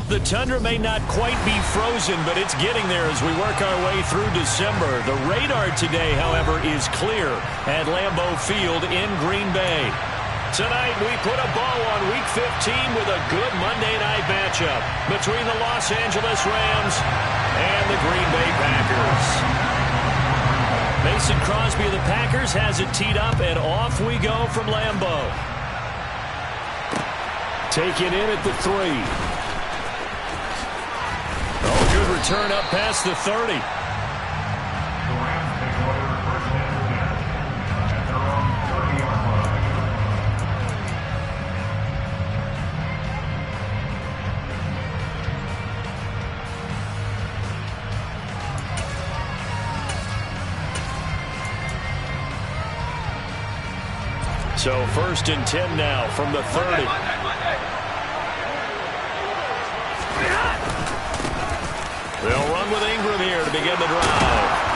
The tundra may not quite be frozen, but it's getting there as we work our way through December. The radar today, however, is clear at Lambeau Field in Green Bay. Tonight, we put a bow on Week 15 with a good Monday night matchup between the Los Angeles Rams and the Green Bay Packers. Mason Crosby of the Packers has it teed up, and off we go from Lambeau. Taken in at the 3. Oh, good return up past the 30. So 1st and 10 now from the 30. They'll run with Ingram here to begin the drive.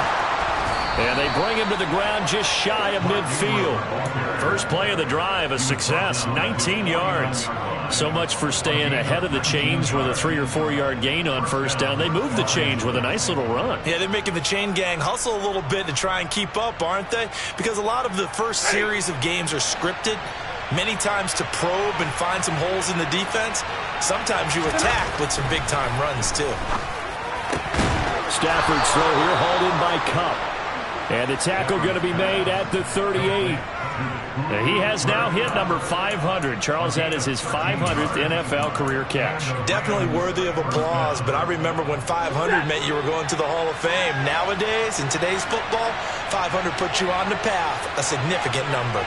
And they bring him to the ground just shy of midfield. First play of the drive, a success, 19 yards. So much for staying ahead of the chains with a 3 or 4 yard gain on first down. They move the chains with a nice little run. Yeah, they're making the chain gang hustle a little bit to try and keep up, aren't they? Because a lot of the first series of games are scripted. Many times to probe and find some holes in the defense. Sometimes you attack with some big-time runs, too. Stafford's throw here, hauled in by Kupp. And the tackle going to be made at the 38. He has now hit number 500. Charles, that is his 500th NFL career catch. Definitely worthy of applause, but I remember when 500 meant you were going to the Hall of Fame. Nowadays, in today's football, 500 puts you on the path, a significant number.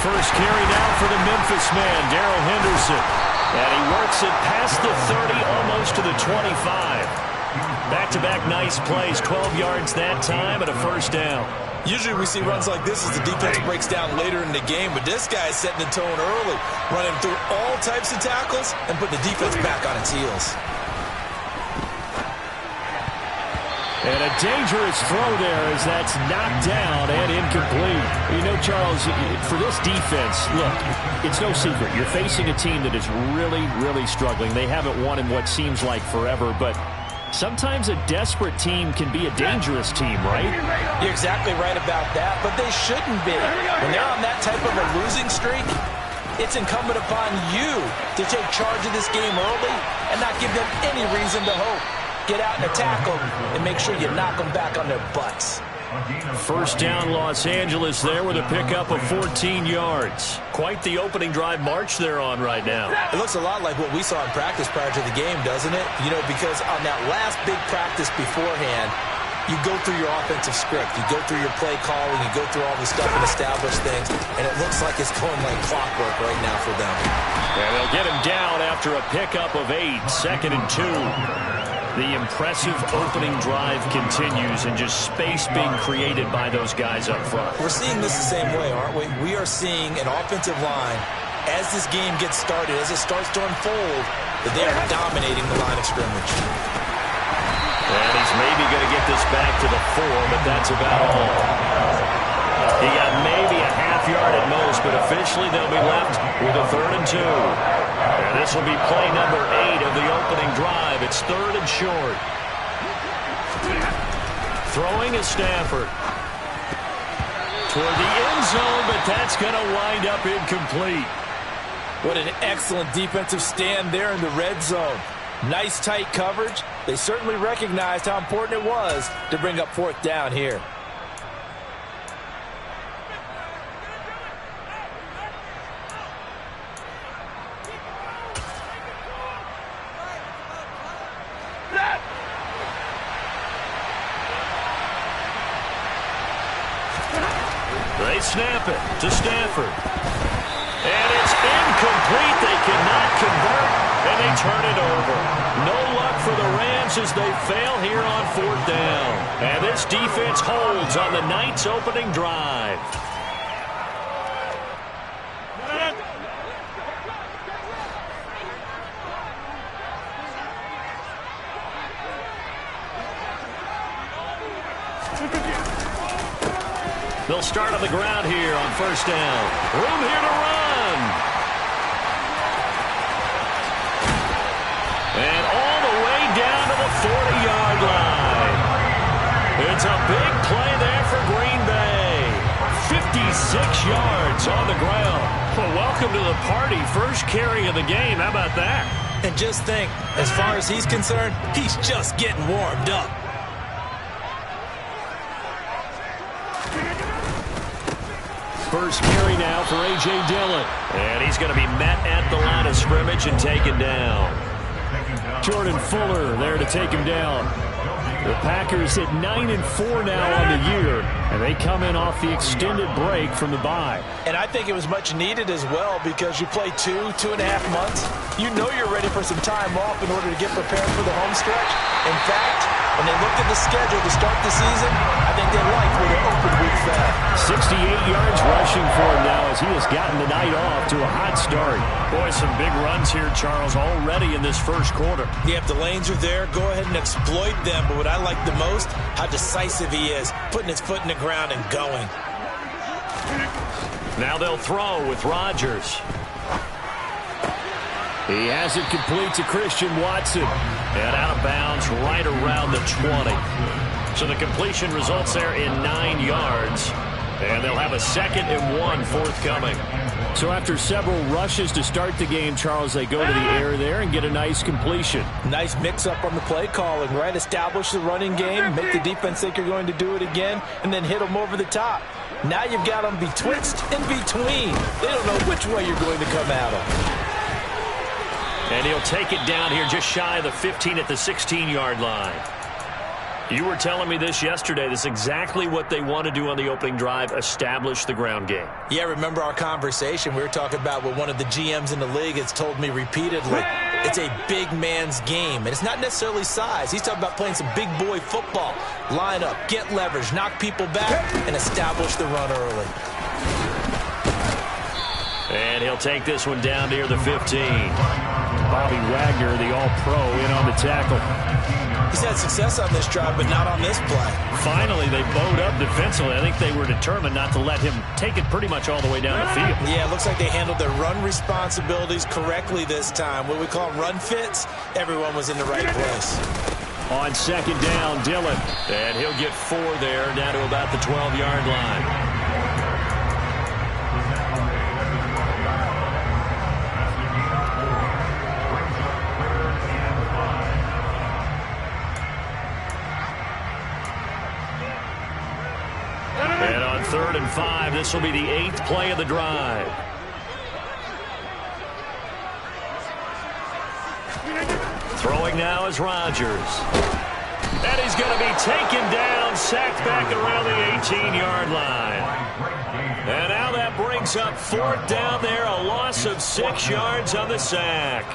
First carry now for the Memphis man, Darrell Henderson. And he works it past the 30, almost to the 25. Back-to-back nice plays, 12 yards that time and a first down. Usually we see runs like this as the defense breaks down later in the game, but this guy is setting the tone early, running through all types of tackles and put the defense back on its heels. And a dangerous throw there as that's knocked down and incomplete. You know, Charles, for this defense, look, it's no secret. You're facing a team that is really, really struggling. They haven't won in what seems like forever, but sometimes a desperate team can be a dangerous team, right? You're exactly right about that, but they shouldn't be. When they're on that type of a losing streak, it's incumbent upon you to take charge of this game early and not give them any reason to hope. Get out and attack them and make sure you knock them back on their butts. First down, Los Angeles there with a pickup of 14 yards. Quite the opening drive march they're on right now. It looks a lot like what we saw in practice prior to the game, doesn't it? You know, because on that last big practice beforehand, you go through your offensive script. You go through your play calling. You go through all the stuff and establish things. And it looks like it's going like clockwork right now for them. And they'll get him down after a pickup of 8, 2nd and 2. The impressive opening drive continues and just space being created by those guys up front. We're seeing this the same way, aren't we? We are seeing an offensive line, as this game gets started, as it starts to unfold, that they are dominating the line of scrimmage. And he's maybe going to get this back to the 4, but that's about all. He got maybe a half yard at most, but officially they'll be left with a 3rd and 2. And this will be play number 8 of the opening drive. It's 3rd and short. Throwing is Stafford. Toward the end zone, but that's going to wind up incomplete. What an excellent defensive stand there in the red zone. Nice tight coverage. They certainly recognized how important it was to bring up 4th down here. They snap it to Stafford. And it's incomplete. They cannot convert, and they turn it over. No luck for the Rams as they fail here on 4th down. And this defense holds on the night's opening drive. They'll start on the ground here on first down. Room here to run. And all the way down to the 40-yard line. It's a big play there for Green Bay. 56 yards on the ground. Well, welcome to the party. First carry of the game. How about that? And just think, as far as he's concerned, he's just getting warmed up. First carry now for A.J. Dillon. And he's going to be met at the line of scrimmage and taken down. Jordan Fuller there to take him down. The Packers at 9-4 now on the year, and they come in off the extended break from the bye. And I think it was much needed as well because you play 2.5 months. You know you're ready for some time off in order to get prepared for the home stretch. In fact, when they looked at the schedule to start the season, I think they liked where their open week fell. 68 yards rushing for him now as he has gotten the night off to a hot start. Boy, some big runs here, Charles, already in this first quarter. Yeah, if the lanes are there, go ahead and exploit them. But what I like the most, how decisive he is, putting his foot in the ground and going. Now they'll throw with Rodgers. He has it complete to Christian Watson. And out of bounds right around the 20. So the completion results there in 9 yards. And they'll have a 2nd and 1 forthcoming. So after several rushes to start the game, Charles, they go to the air there and get a nice completion. Nice mix-up on the play calling, right? Establish the running game, make the defense think you're going to do it again, and then hit them over the top. Now you've got them betwixt and between. They don't know which way you're going to come at them. And he'll take it down here just shy of the 15 at the 16-yard line. You were telling me this yesterday. This is exactly what they want to do on the opening drive, establish the ground game. Yeah, remember our conversation? We were talking about what one of the GMs in the league has told me repeatedly. It's a big man's game, and it's not necessarily size. He's talking about playing some big boy football. Line up, get leverage, knock people back, and establish the run early. And he'll take this one down near the 15. Bobby Wagner, the all-pro, in on the tackle. He's had success on this drive, but not on this play. Finally, they bowed up defensively. I think they were determined not to let him take it pretty much all the way down the field. Yeah, it looks like they handled their run responsibilities correctly this time. What we call run fits, everyone was in the right place. On 2nd down, Dillon. And he'll get 4 there, down to about the 12-yard line. And on 3rd and 5, this will be the 8th play of the drive. Throwing now is Rodgers. And he's going to be taken down, sacked back around the 18-yard line. And now that brings up 4th down there, a loss of 6 yards on the sack.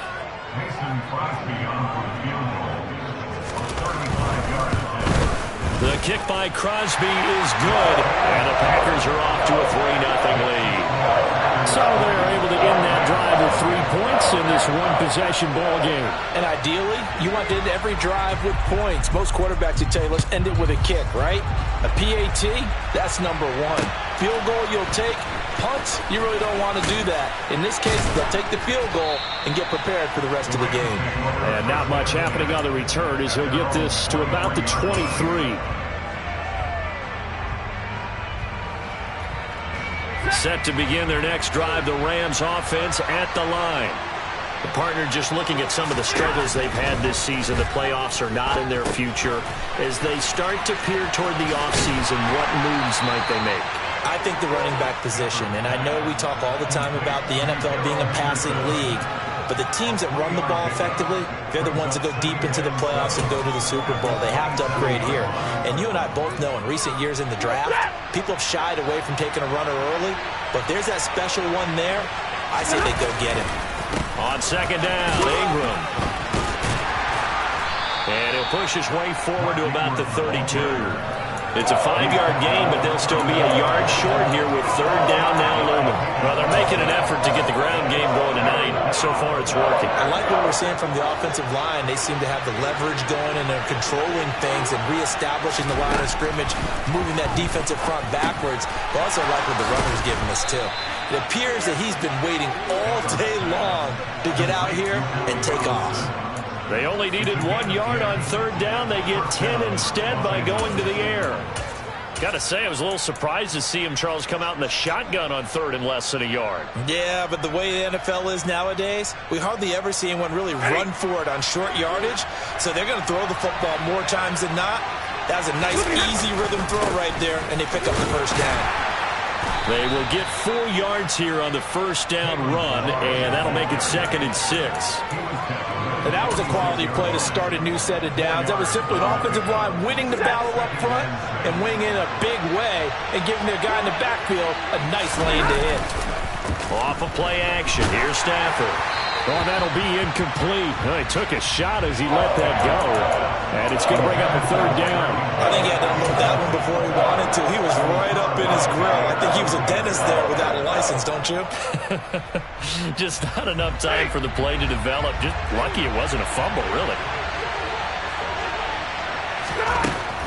The kick by Crosby is good, and the Packers are off to a 3-0 lead. So they're able to end that drive with 3 points in this one-possession ball game. And ideally, you want to end every drive with points. Most quarterbacks would tell you, let's end it with a kick, right? A PAT, that's number 1. Field goal you'll take. Punts, you really don't want to do that. In this case, they'll take the field goal and get prepared for the rest of the game. And not much happening on the return as he'll get this to about the 23. Set to begin their next drive, the Rams offense at the line. The partner just looking at some of the struggles they've had this season. The playoffs are not in their future. As they start to peer toward the offseason, what moves might they make? I think the running back position, and I know we talk all the time about the NFL being a passing league, but the teams that run the ball effectively, they're the ones that go deep into the playoffs and go to the Super Bowl. They have to upgrade here. And you and I both know in recent years in the draft, people have shied away from taking a runner early, but there's that special one there. I say they go get him. On 2nd down, Ingram. And he'll push his way forward to about the 32. It's a 5-yard gain, but they'll still be a yard short here with third down now looming. Well, they're making an effort to get the ground game going tonight. So far, it's working. I like what we're seeing from the offensive line. They seem to have the leverage going, and they're controlling things and reestablishing the line of scrimmage, moving that defensive front backwards. But also like what the runner's giving us, too. It appears that he's been waiting all day long to get out here and take off. They only needed 1 yard on third down. They get 10 instead by going to the air. Got to say, I was a little surprised to see him, Charles, come out in the shotgun on third and less than a yard. Yeah, but the way the NFL is nowadays, we hardly ever see anyone really run for it on short yardage. So they're going to throw the football more times than not. That was a nice, easy rhythm throw right there, and they pick up the first down. They will get 4 yards here on the first down run, and that'll make it 2nd and 6. And that was a quality play to start a new set of downs. That was simply an offensive line winning the battle up front and winning in a big way and giving their guy in the backfield a nice lane to hit. Off of play action. Here's Stafford. Oh, that'll be incomplete. Oh, he took a shot as he let that go. And it's going to bring up a third down. I think he had to unload that one before he wanted to. He was right up in his grill. I think he was a dentist there without a license, don't you? Just not enough time for the play to develop. Just lucky it wasn't a fumble, really.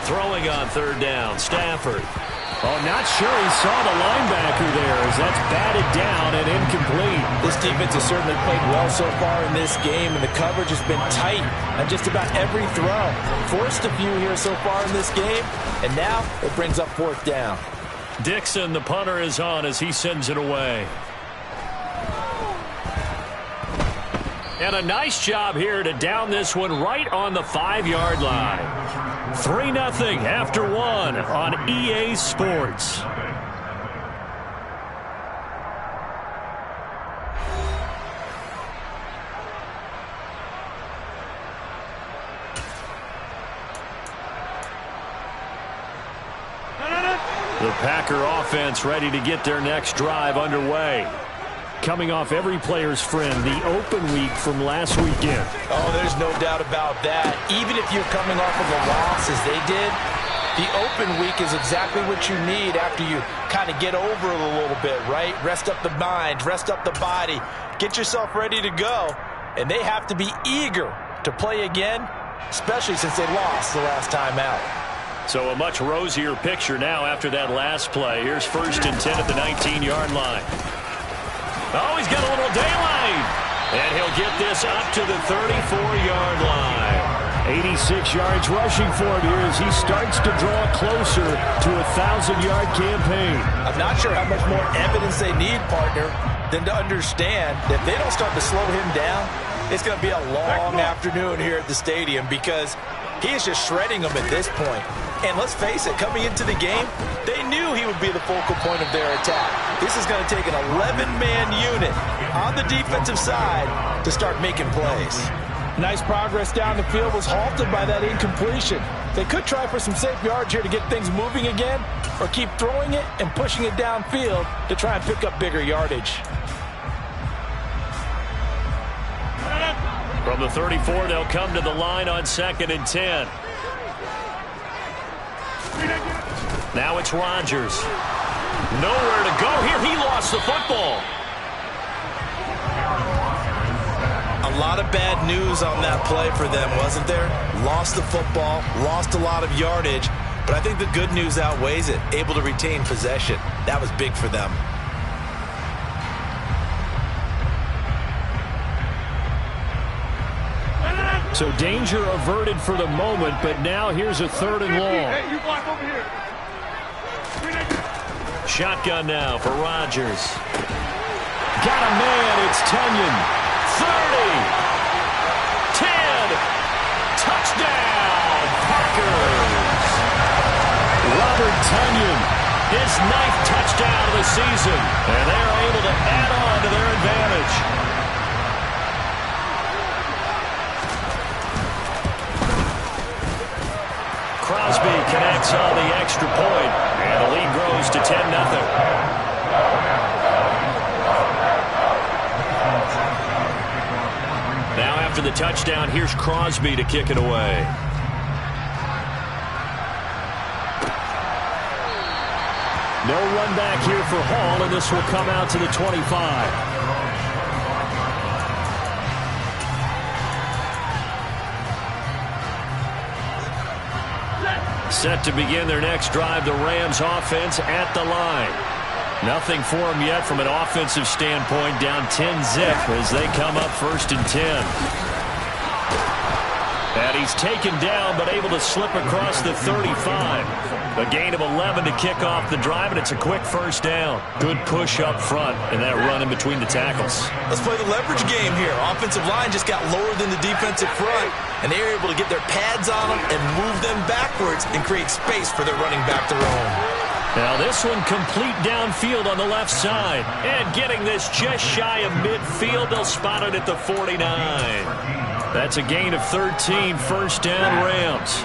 Throwing on third down, Stafford. Oh, not sure he saw the linebacker there as that's batted down and incomplete. This defense has certainly played well so far in this game, and the coverage has been tight on just about every throw. Forced a few here so far in this game, and now it brings up fourth down. Dixon, the punter, is on as he sends it away. And a nice job here to down this one right on the 5-yard line. 3-0 after 1 on EA Sports. The Packer offense ready to get their next drive underway. Coming off every player's friend, the open week from last weekend. Oh, there's no doubt about that. Even if you're coming off of a loss as they did, the open week is exactly what you need after you kind of get over it a little bit, right? Rest up the mind, rest up the body, get yourself ready to go. And they have to be eager to play again, especially since they lost the last time out. So a much rosier picture now after that last play. Here's 1st and 10 at the 19-yard line. Oh, he's got a little daylight. And he'll get this up to the 34-yard line. 86 yards rushing for him here as he starts to draw closer to a 1,000-yard campaign. I'm not sure how much more evidence they need, partner, than to understand that if they don't start to slow him down, it's going to be a long afternoon here at the stadium because he is just shredding them at this point. And let's face it, coming into the game, they knew he would be the focal point of their attack. This is going to take an 11-man unit on the defensive side to start making plays. Nice progress down the field was halted by that incompletion. They could try for some safe yards here to get things moving again, or keep throwing it and pushing it downfield to try and pick up bigger yardage. From the 34, they'll come to the line on 2nd and 10. Now it's Rodgers. Nowhere to go here. He lost the football. A lot of bad news on that play for them, wasn't there? Lost the football, lost a lot of yardage, but I think the good news outweighs it. Able to retain possession. That was big for them. So danger averted for the moment, but now here's a 3rd and long. Hey, you block over here. Shotgun now for Rodgers. Got a man. It's Tunyon. 30. 10. Touchdown, Packers. Robert Tunyon, his 9th touchdown of the season. And they're able to add on to their advantage. Crosby connects on the extra point, and the lead grows to 10-0. Now after the touchdown, here's Crosby to kick it away. No run back here for Hall, and this will come out to the 25. Set to begin their next drive, the Rams offense at the line. Nothing for them yet from an offensive standpoint, down 10-zip as they come up 1st and 10. And he's taken down but able to slip across the 35. A gain of 11 to kick off the drive, and it's a quick 1st down. Good push up front and that run in between the tackles. Let's play the leverage game here. Offensive line just got lower than the defensive front, and they were able to get their pads on them and move them backwards and create space for their running back to roam. Now this one complete downfield on the left side. And getting this just shy of midfield, they'll spot it at the 49. That's a gain of 13, 1st down Rams.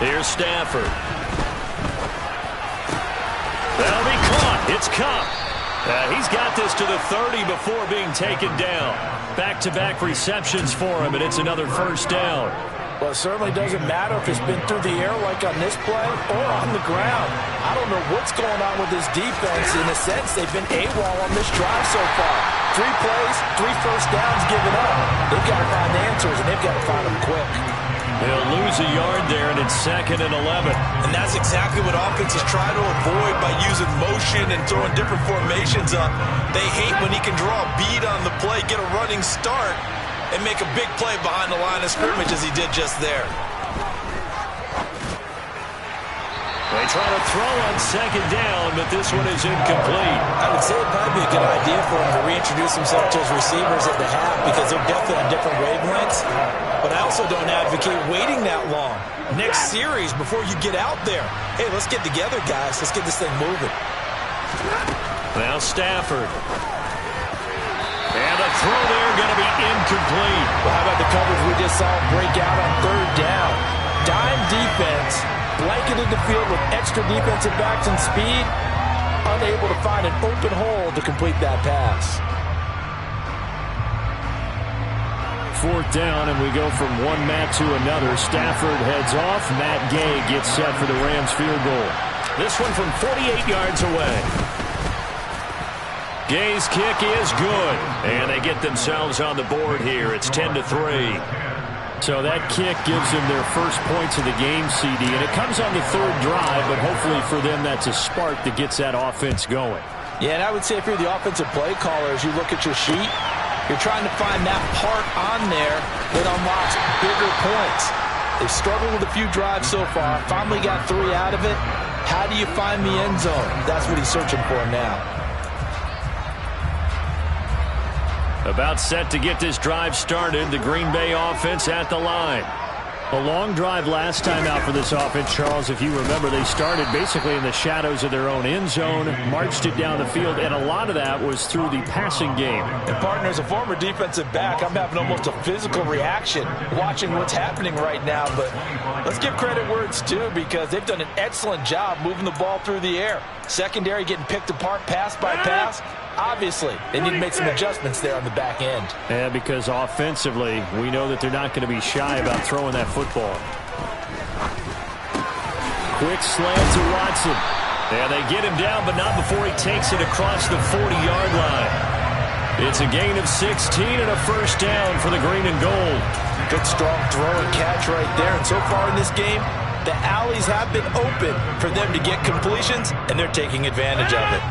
Here's Stafford. That'll be caught. It's Cup. He's got this to the 30 before being taken down. Back-to-back receptions for him, and it's another 1st down. Well, it certainly doesn't matter if it's been through the air like on this play or on the ground. I don't know what's going on with this defense. In a sense, they've been AWOL on this drive so far. 3 plays, 3 1st downs given up. They've got to find answers, and they've got to find them quick. They'll lose a yard there, and it's 2nd and 11. And that's exactly what offenses try to avoid by using motion and throwing different formations up. They hate when he can draw a bead on the play, get a running start, and make a big play behind the line of scrimmage as he did just there. They try to throw on 2nd down, but this one is incomplete. I would say it'd probably be a good idea for him to reintroduce himself to his receivers at the half because they're definitely on different wavelengths. But I also don't advocate waiting that long. Next series, before you get out there, hey, let's get together, guys. Let's get this thing moving. Now Stafford. And the throw there going to be incomplete. Well, how about the coverage we just saw break out on 3rd down? Dime defense, blanketed the field with extra defensive backs and speed, unable to find an open hole to complete that pass. 4th down, and we go from one Matt to another. Stafford heads off. Matt Gay gets set for the Rams field goal. This one from 48 yards away. Gay's kick is good, and they get themselves on the board here. It's 10-3. So that kick gives them their first points of the game, CD, and it comes on the 3rd drive, but hopefully for them that's a spark that gets that offense going. Yeah, and I would say if you're the offensive play caller, as you look at your sheet, you're trying to find that part on there that unlocks bigger points. They've struggled with a few drives so far. Finally got 3 out of it. How do you find the end zone? That's what he's searching for now. About set to get this drive started. The Green Bay offense at the line. A long drive last time out for this offense, Charles. If you remember, they started basically in the shadows of their own end zone, marched it down the field, and a lot of that was through the passing game. And partner, as a former defensive back, I'm having almost a physical reaction watching what's happening right now. But let's give credit where it's due because they've done an excellent job moving the ball through the air. Secondary getting picked apart pass by pass. Obviously, they need to make some adjustments there on the back end. Yeah, because offensively, we know that they're not going to be shy about throwing that football. Quick slant to Watson. Yeah, they get him down, but not before he takes it across the 40-yard line. It's a gain of 16 and a 1st down for the green and gold. Good, strong throw and catch right there. And so far in this game, the alleys have been open for them to get completions, and they're taking advantage of it.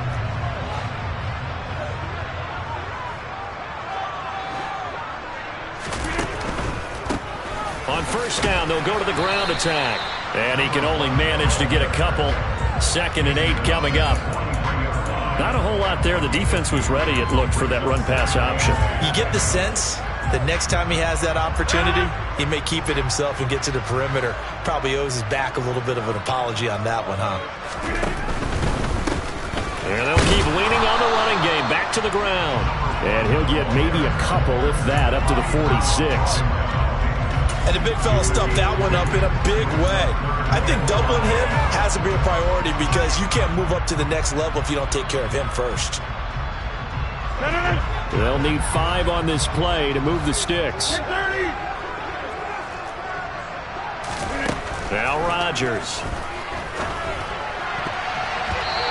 On 1st down, they'll go to the ground attack. And he can only manage to get a couple. 2nd and 8 coming up. Not a whole lot there. The defense was ready, it looked, for that run-pass option. You get the sense that next time he has that opportunity, he may keep it himself and get to the perimeter. Probably owes his back a little bit of an apology on that one, huh? And they'll keep leaning on the running game. Back to the ground. And he'll get maybe a couple, if that, up to the 46. And the big fella stuffed that one up in a big way. I think doubling him has to be a priority because you can't move up to the next level if you don't take care of him first. They'll need 5 on this play to move the sticks. Now Rodgers.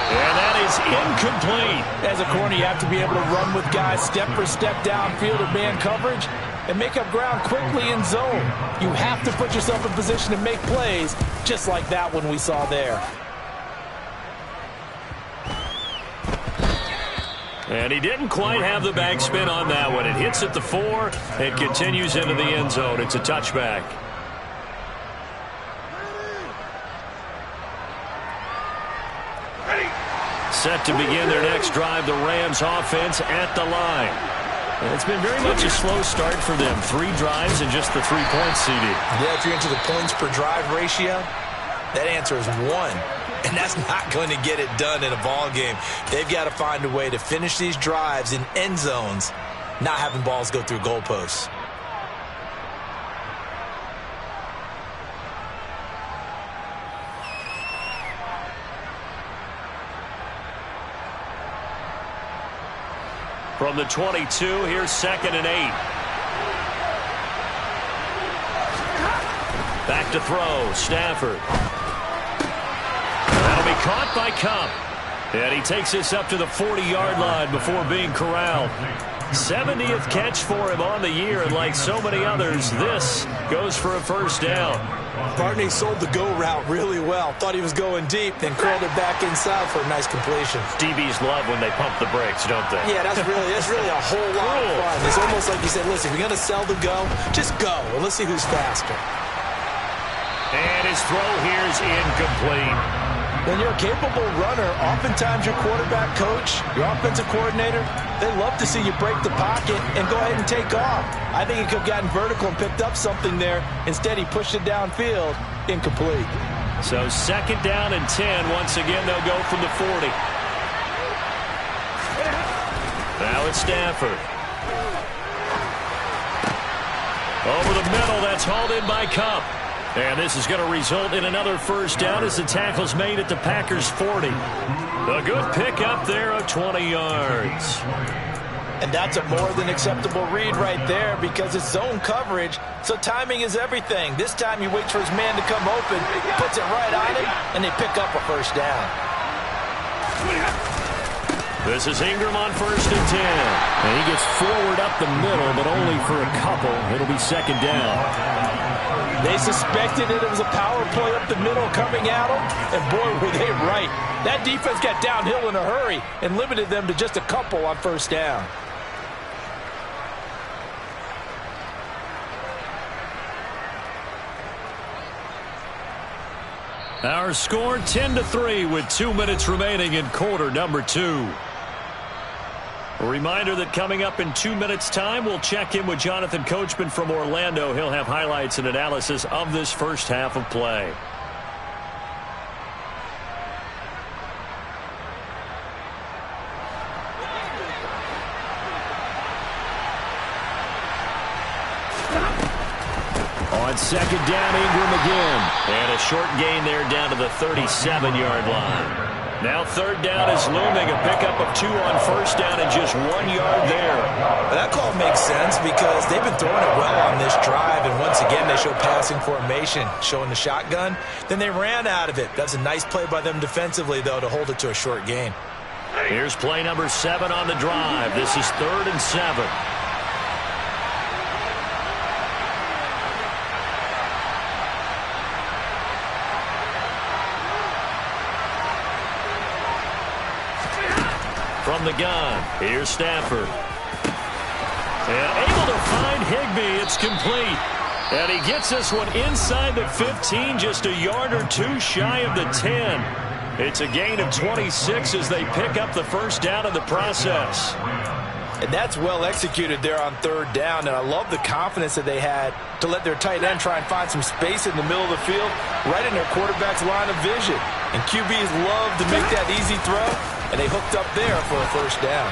And that is incomplete. As a corner, you have to be able to run with guys step for step downfield in man coverage and make up ground quickly in zone. You have to put yourself in position to make plays, just like that one we saw there. And he didn't quite have the backspin on that one. It hits at the 4. It continues into the end zone. It's a touchback. Set to begin their next drive, the Rams offense at the line. And it's been very much a slow start for them. 3 drives and just the 3 points, CD. Yeah, if you're into the points per drive ratio, that answer is 1. And that's not going to get it done in a ball game. They've got to find a way to finish these drives in end zones, not having balls go through goalposts. From the 22, here's 2nd and 8. Back to throw, Stafford. That'll be caught by Cup. And he takes this up to the 40-yard line before being corralled. 70th catch for him on the year, and like so many others, this goes for a first down. Barney sold the go route really well. Thought he was going deep, then curled it back inside for a nice completion. DBs love when they pump the brakes, don't they? Yeah, that's really a whole lot of fun. It's almost like you said, listen, if you're going to sell the go, just go. And let's see who's faster. And his throw here is incomplete. When you're a capable runner, oftentimes your quarterback coach, your offensive coordinator, they love to see you break the pocket and go ahead and take off. I think he could have gotten vertical and picked up something there. Instead, he pushed it downfield. Incomplete. So 2nd down and 10. Once again, they'll go from the 40. Now it's Stafford. Over the middle, that's hauled in by Cup. And this is going to result in another first down as the tackle's made at the Packers' 40. A good pickup there of 20 yards. And that's a more than acceptable read right there because it's zone coverage, so timing is everything. This time he waits for his man to come open, puts it right on him, and they pick up a first down. This is Ingram on 1st and 10. And he gets forward up the middle, but only for a couple. It'll be 2nd down. They suspected that it was a power play up the middle coming at them, and boy, were they right. That defense got downhill in a hurry and limited them to just a couple on first down. Our score 10-3 with 2 minutes remaining in quarter number 2. A reminder that coming up in 2 minutes' time, we'll check in with Jonathan Coachman from Orlando. He'll have highlights and analysis of this first half of play. On 2nd down, Ingram again. And a short gain there down to the 37-yard line. Now 3rd down is looming, a pickup of 2 on 1st down and just 1 yard there. That call makes sense because they've been throwing it well on this drive, and once again they show passing formation, showing the shotgun. Then they ran out of it. That's a nice play by them defensively, though, to hold it to a short gain. Here's play number 7 on the drive. This is 3rd and 7. From the gun, here's Stafford. And able to find Higbee. It's complete. And he gets this one inside the 15, just a yard or 2 shy of the 10. It's a gain of 26 as they pick up the first down in the process. And that's well executed there on 3rd down, and I love the confidence that they had to let their tight end try and find some space in the middle of the field, right in their quarterback's line of vision. And QBs love to make that easy throw, and they hooked up there for a first down.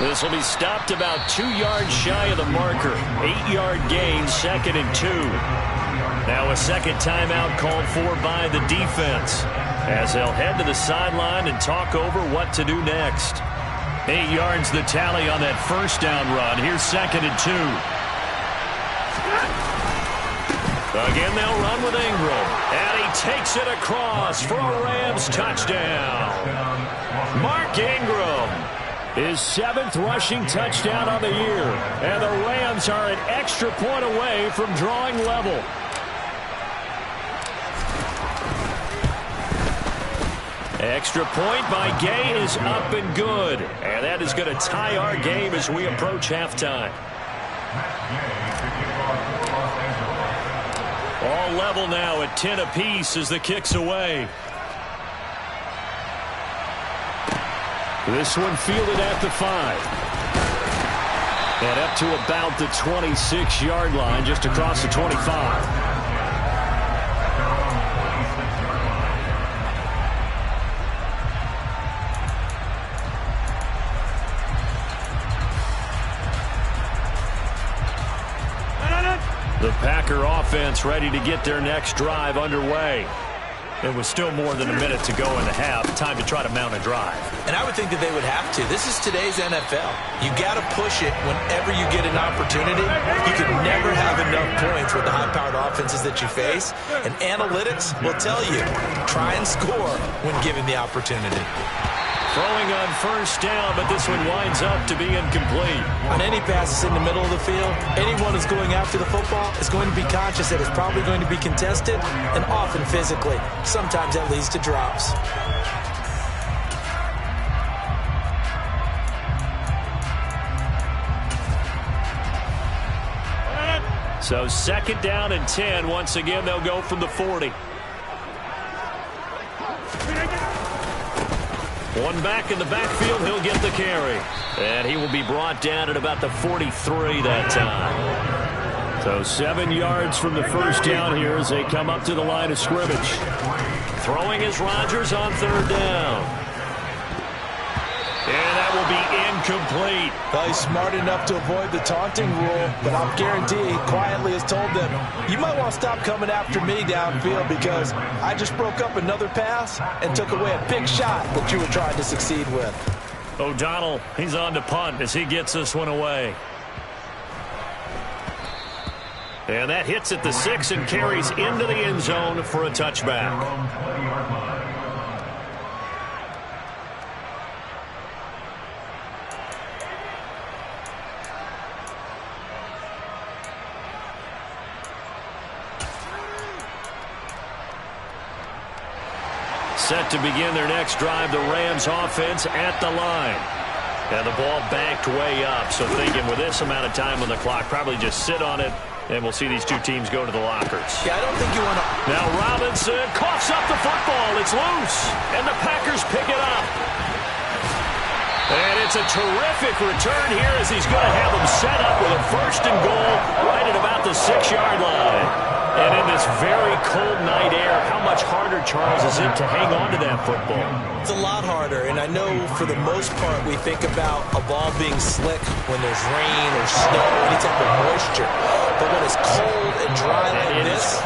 This will be stopped about 2 yards shy of the marker. 8-yard gain, 2nd and 2. Now a second timeout called for by the defense as they'll head to the sideline and talk over what to do next. 8 yards the tally on that first down run. Here's 2nd and 2. Again, they'll run with Ingram. And he takes it across for a Rams touchdown. Mark Ingram, his 7th rushing touchdown on the year. And the Rams are an extra point away from drawing level. Extra point by Gay is up and good. And that is going to tie our game as we approach halftime. All level now at 10 apiece as the kick's away. This one fielded at the 5. And up to about the 26-yard line, just across the 25. The Packer offense ready to get their next drive underway. It was still more than a minute to go in the half. Time to try to mount a drive. And I would think that they would have to. This is today's NFL. You got to push it whenever you get an opportunity. You can never have enough points with the high-powered offenses that you face. And analytics will tell you, try and score when given the opportunity. Throwing on first down, but this one winds up to be incomplete. On any passes in the middle of the field, anyone who's going after the football is going to be conscious that it's probably going to be contested, and often physically. Sometimes that leads to drops. So 2nd down and 10. Once again, they'll go from the 40. One back in the backfield, he'll get the carry. And he will be brought down at about the 43 that time. So 7 yards from the first down here as they come up to the line of scrimmage. Throwing is Rodgers on 3rd down. And that will be incomplete. Well, he's smart enough to avoid the taunting rule, but I'll guarantee he quietly has told them, you might want to stop coming after me downfield because I just broke up another pass and took away a big shot that you were trying to succeed with. O'Donnell, he's on to punt as he gets this one away. And that hits at the 6 and carries into the end zone for a touchback. Set to begin their next drive, the Rams offense at the line. And the ball backed way up, so thinking with this amount of time on the clock, probably just sit on it, and we'll see these two teams go to the lockers. Yeah, I don't think you want to... Now Robinson coughs up the football. It's loose, and the Packers pick it up. And it's a terrific return here as he's going to have them set up with a 1st and goal right at about the 6-yard line. And in this very cold night air, how much harder, Charles, is it to hang on to that football? It's a lot harder, and I know for the most part we think about a ball being slick when there's rain or snow, any type of moisture. But when it's cold and dry like this,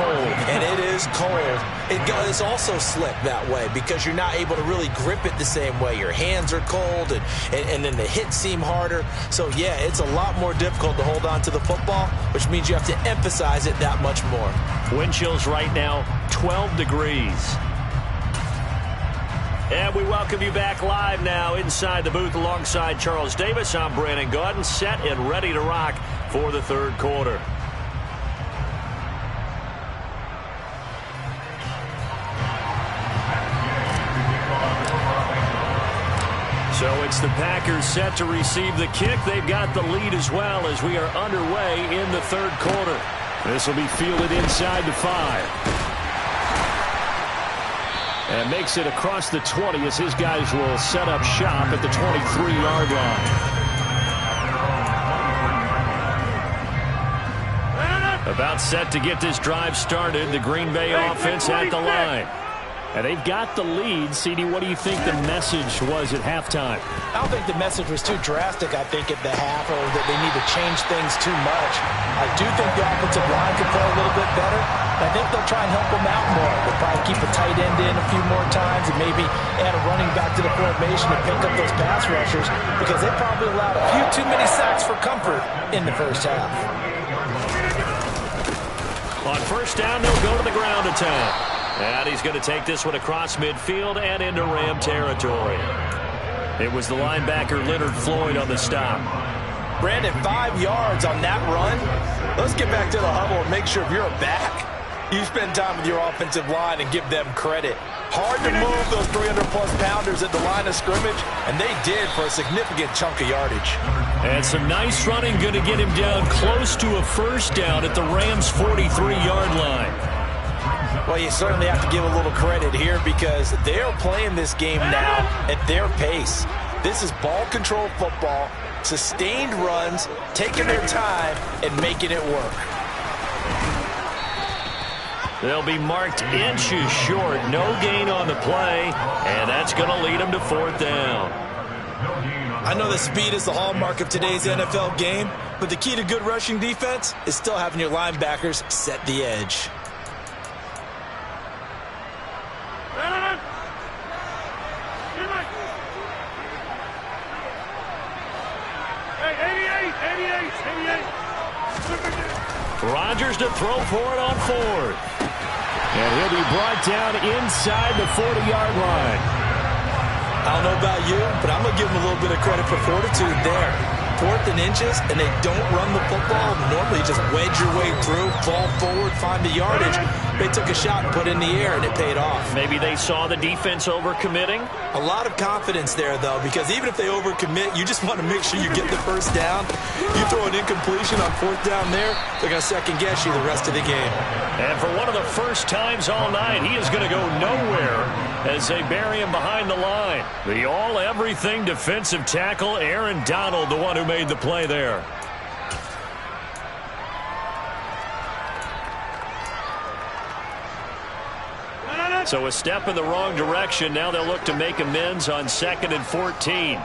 and it is cold, it is also slick that way because you're not able to really grip it the same way. Your hands are cold, and then the hits seem harder. So, yeah, it's a lot more difficult to hold on to the football, which means you have to emphasize it that much more. Wind chills right now, 12 degrees. And we welcome you back live now inside the booth alongside Charles Davis. I'm Brandon Gaudin, set and ready to rock for the 3rd quarter. So it's the Packers set to receive the kick. They've got the lead as well as we are underway in the 3rd quarter. This will be fielded inside the 5. And makes it across the 20 as his guys will set up shop at the 23-yard line. About set to get this drive started. The Green Bay offense at the line. And they've got the lead. CD, what do you think the message was at halftime? I don't think the message was too drastic, I think, at the half, or that they need to change things too much. I do think the offensive line could play a little bit better. I think they'll try and help them out more. They'll probably keep a tight end in a few more times and maybe add a running back to the formation to pick up those pass rushers because they probably allowed a few too many sacks for comfort in the first half. On first down, they'll go to the ground attack. And he's going to take this one across midfield and into Ram territory. It was the linebacker Leonard Floyd on the stop. Brandon, 5 yards on that run. Let's get back to the huddle and make sure if you're a back, you spend time with your offensive line and give them credit. Hard to move those 300-plus pounders at the line of scrimmage, and they did for a significant chunk of yardage. And some nice running, going to get him down close to a first down at the Rams' 43-yard line. Well, you certainly have to give a little credit here because they're playing this game now at their pace. This is ball control football, sustained runs, taking their time, and making it work. They'll be marked inches short. No gain on the play, and that's going to lead them to fourth down. I know that speed is the hallmark of today's NFL game, but the key to good rushing defense is still having your linebackers set the edge. Rodgers to throw for it on fourth. And he'll be brought down inside the 40-yard line. I don't know about you, but I'm going to give them a little bit of credit for fortitude there. 4th and inches, and they don't run the football. Normally, just wedge your way through, fall forward, find the yardage. They took a shot and put it in the air, and it paid off. Maybe they saw the defense overcommitting. A lot of confidence there, though, because even if they overcommit, you just want to make sure you get the first down. You throw an incompletion on 4th down there, they're going to second-guess you the rest of the game. And for one of the first times all night, he is going to go nowhere as they bury him behind the line. The all-everything defensive tackle, Aaron Donald, the one who made the play there. So a step in the wrong direction. Now they'll look to make amends on 2nd and 14.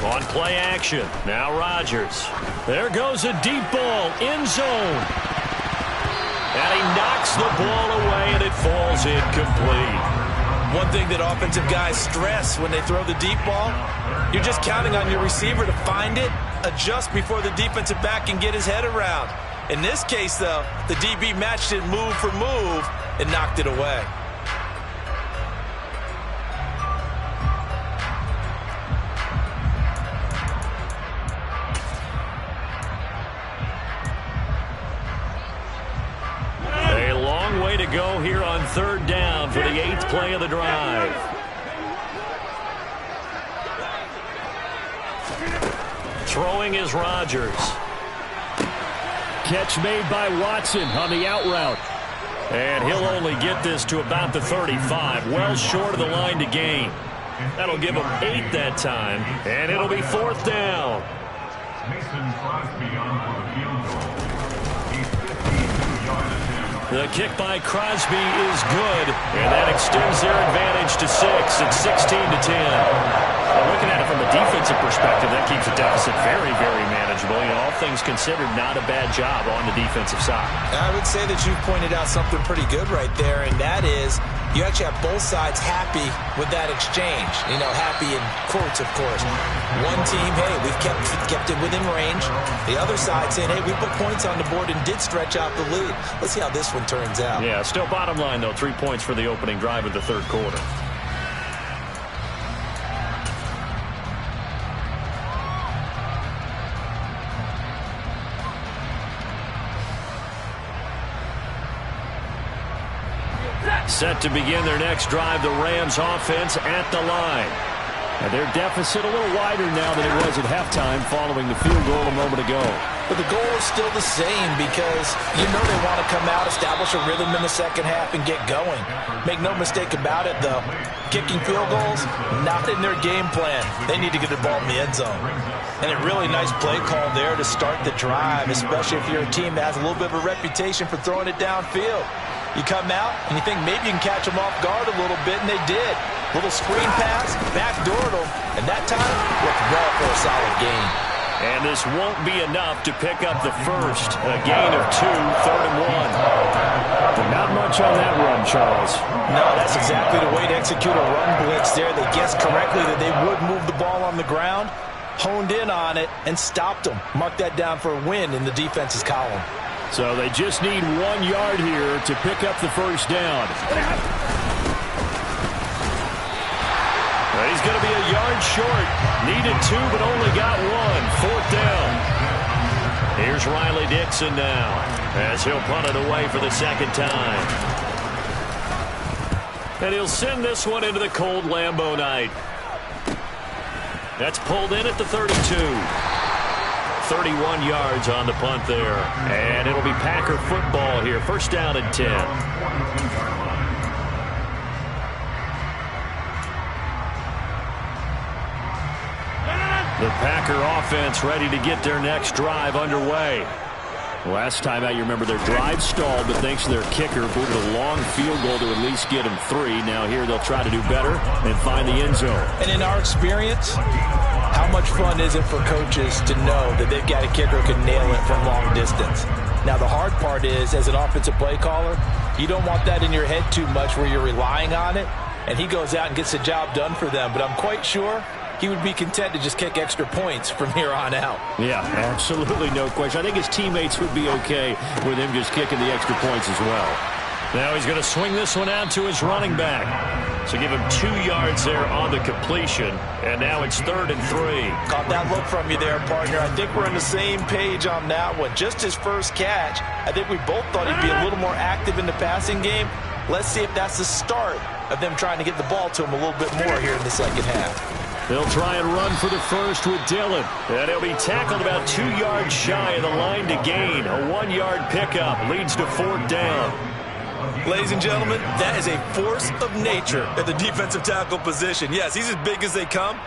On play action. Now Rodgers. There goes a deep ball. End zone. And he knocks the ball away, and it falls incomplete. One thing that offensive guys stress when they throw the deep ball, you're just counting on your receiver to find it, adjust before the defensive back can get his head around. In this case, though, the DB matched it move for move and knocked it away. A long way to go here on 3rd down for the 8th play of the drive. Throwing is Rodgers. Catch made by Watson on the out route. And he'll only get this to about the 35, well short of the line to gain. That'll give him 8 that time, and it'll be 4th down. The kick by Crosby is good, and that extends their advantage to 6. It's 16-10. Well, looking at it from a defensive perspective, that keeps the deficit very, very manageable. You know, all things considered, not a bad job on the defensive side. I would say that you've pointed out something pretty good right there, and that is you actually have both sides happy with that exchange. You know, happy in quotes, of course. One team, hey, we've kept it within range. The other side saying, hey, we put points on the board and did stretch out the lead. Let's see how this one turns out. Yeah, still bottom line, though, 3 points for the opening drive of the 3rd quarter. Set to begin their next drive, the Rams offense at the line. And their deficit a little wider now than it was at halftime following the field goal a moment ago. But the goal is still the same because you know they want to come out, establish a rhythm in the second half, and get going. Make no mistake about it, though. Kicking field goals, not in their game plan. They need to get the ball in the end zone. And a really nice play call there to start the drive, especially if you're a team that has a little bit of a reputation for throwing it downfield. You come out, and you think maybe you can catch them off guard a little bit, and they did. Little screen pass, backdoored them, and that time looked well for a solid gain. And this won't be enough to pick up the first. A gain of 2, 3rd and 1. But not much on that run, Charles. No, that's exactly the way to execute a run blitz there. They guessed correctly that they would move the ball on the ground, honed in on it, and stopped them. Mark that down for a win in the defense's column. So they just need 1 yard here to pick up the first down. He's going to be a yard short. Needed 2, but only got 1. 4th down. Here's Riley Dixon now, as he'll punt it away for the second time. And he'll send this one into the cold Lambeau night. That's pulled in at the 32. 31 yards on the punt there. And it'll be Packer football here. First down and 10. The Packer offense ready to get their next drive underway. Last time out, you remember their drive stalled, but thanks to their kicker, booted a long field goal to at least get them 3. Now here they'll try to do better and find the end zone. And in our experience, how much fun is it for coaches to know that they've got a kicker who can nail it from long distance? Now the hard part is, as an offensive play caller, you don't want that in your head too much where you're relying on it, and he goes out and gets the job done for them. But I'm quite sure he would be content to just kick extra points from here on out. Yeah, absolutely no question. I think his teammates would be okay with him just kicking the extra points as well. Now he's going to swing this one out to his running back. So give him 2 yards there on the completion. And now it's 3rd and 3. Caught that look from you there, partner. I think we're on the same page on that one. Just his first catch. I think we both thought he'd be a little more active in the passing game. Let's see if that's the start of them trying to get the ball to him a little bit more here in the second half. They'll try and run for the first with Dillon. And he'll be tackled about 2 yards shy of the line to gain. A 1-yard pickup leads to 4th down. Ladies and gentlemen, that is a force of nature at the defensive tackle position. Yes, he's as big as they come.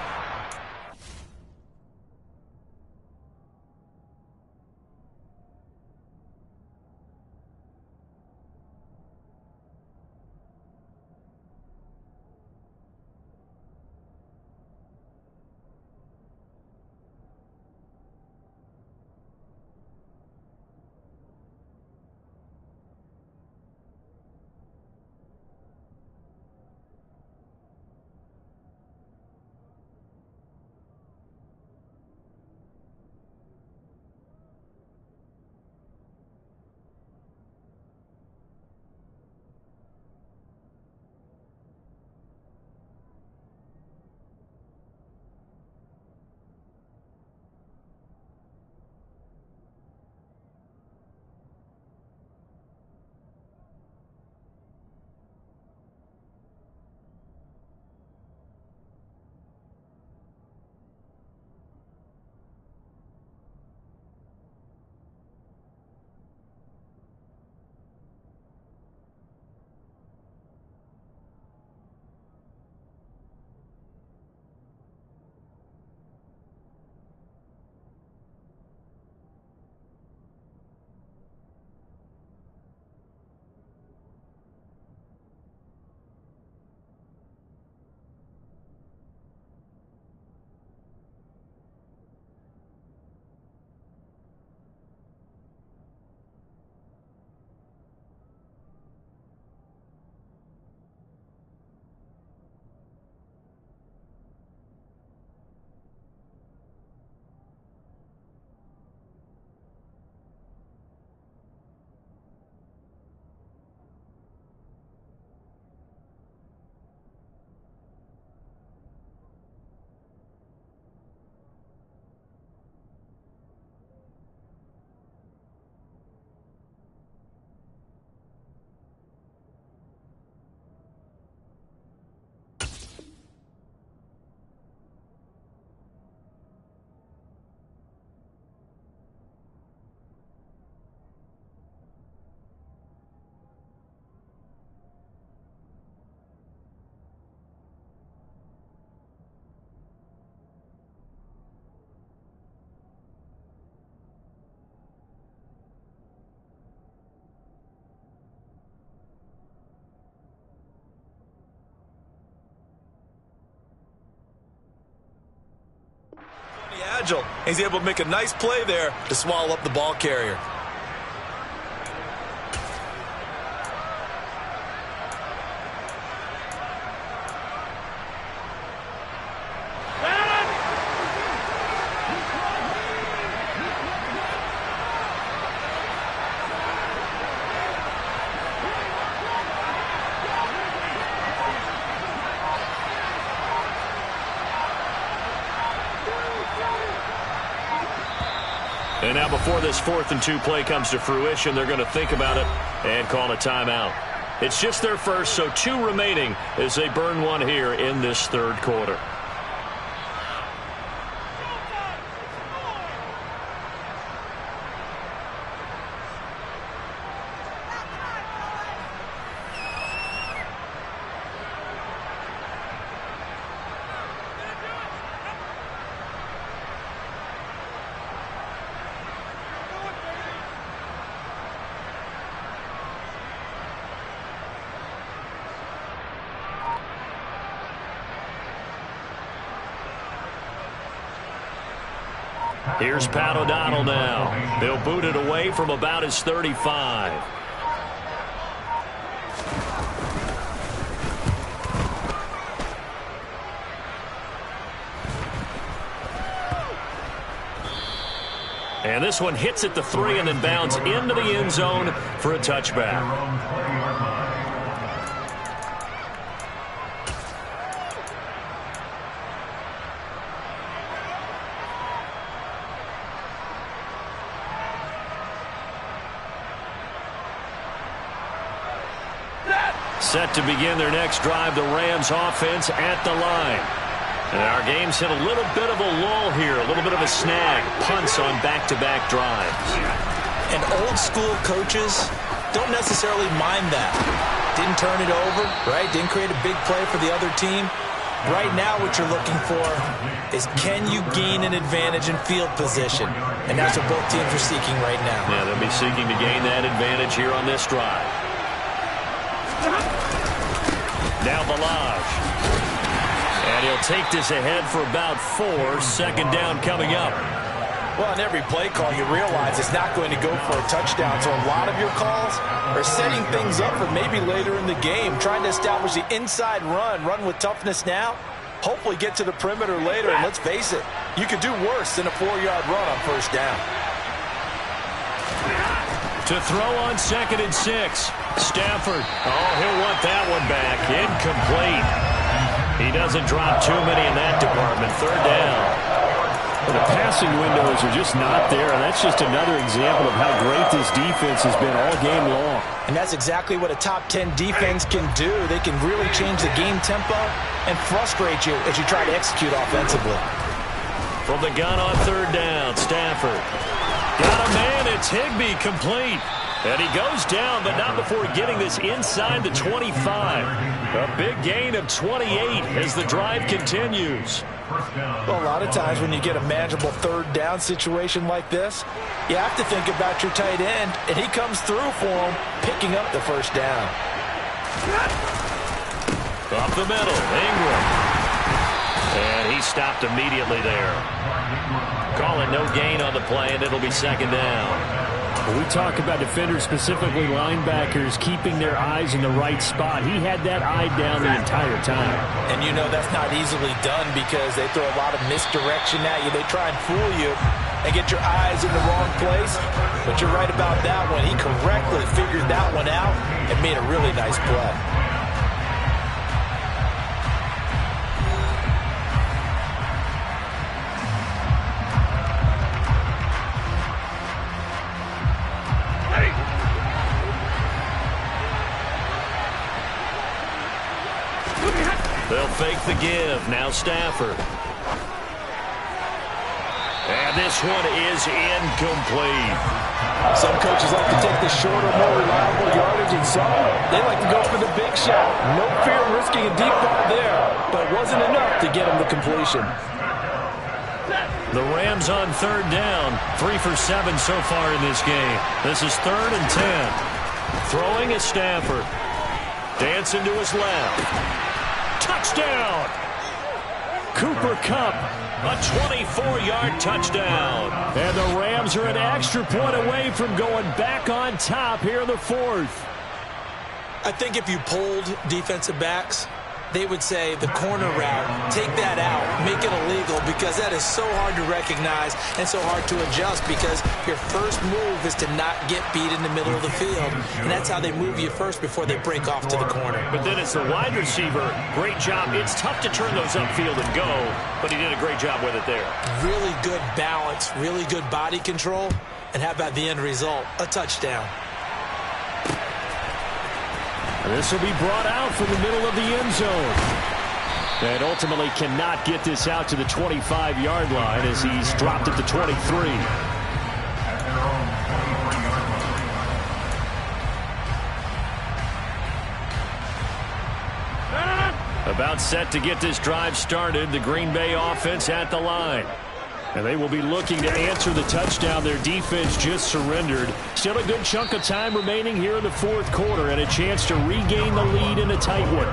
Agile. He's able to make a nice play there to swallow up the ball carrier. And now before this 4th and 2 play comes to fruition, they're going to think about it and call a timeout. It's just their first, so 2 remaining as they burn one here in this 3rd quarter. Here's Pat O'Donnell now. They'll boot it away from about his 35. And this one hits at the 3 and then bounds into the end zone for a touchback. Set to begin their next drive, the Rams offense at the line. And our game's hit a little bit of a lull here, a little bit of a snag. Punts on back-to-back drives. And old school coaches don't necessarily mind that. Didn't turn it over, right? Didn't create a big play for the other team. Right now what you're looking for is, can you gain an advantage in field position? And that's what both teams are seeking right now. Yeah, they'll be seeking to gain that advantage here on this drive. Now Balaj. And he'll take this ahead for about 4. 2nd down coming up. Well, on every play call, you realize it's not going to go for a touchdown. So a lot of your calls are setting things up for maybe later in the game, trying to establish the inside run with toughness now, hopefully get to the perimeter later. And let's face it, you could do worse than a 4-yard run on 1st down. To throw on 2nd and 6. Stafford. Oh, he'll want that one back. Incomplete. He doesn't drop too many in that department. 3rd down. Well, the passing windows are just not there, and that's just another example of how great this defense has been all game long. And that's exactly what a top 10 defense can do. They can really change the game tempo and frustrate you as you try to execute offensively. From the gun on 3rd down, Stafford. Got a man, it's Higbee, complete. And he goes down, but not before getting this inside the 25. A big gain of 28 as the drive continues. Well, a lot of times when you get a manageable 3rd down situation like this, you have to think about your tight end, and he comes through for him, picking up the 1st down. Up the middle, Ingram. And he stopped immediately there. Call it no gain on the play, and it'll be 2nd down. When we talk about defenders, specifically linebackers, keeping their eyes in the right spot, he had that eye down the entire time. And you know that's not easily done because they throw a lot of misdirection at you. They try and fool you and get your eyes in the wrong place. But you're right about that one. He correctly figured that one out and made a really nice play. They'll fake the give. Now Stafford. And this one is incomplete. Some coaches like to take the shorter, more reliable yardage, and some, they like to go for the big shot. No fear of risking a deep ball there, but it wasn't enough to get him the completion. The Rams on 3rd down. 3 for 7 so far in this game. This is 3rd and 10. Throwing is Stafford. Dancing to his left. Touchdown! Cooper Kupp, a 24-yard touchdown. And the Rams are an extra point away from going back on top here in the 4th. I think if you polled defensive backs, they would say the corner route, take that out, make it illegal, because that is so hard to recognize and so hard to adjust, because your first move is to not get beat in the middle of the field, and that's how they move you first before they break off to the corner. But then as the wide receiver, great job. It's tough to turn those upfield and go, but he did a great job with it there. Really good balance, really good body control, and how about the end result? A touchdown. This will be brought out from the middle of the end zone. And ultimately cannot get this out to the 25-yard line as he's dropped at the 23. About set to get this drive started, the Green Bay offense at the line. And they will be looking to answer the touchdown their defense just surrendered. Still a good chunk of time remaining here in the fourth quarter and a chance to regain the lead in a tight one.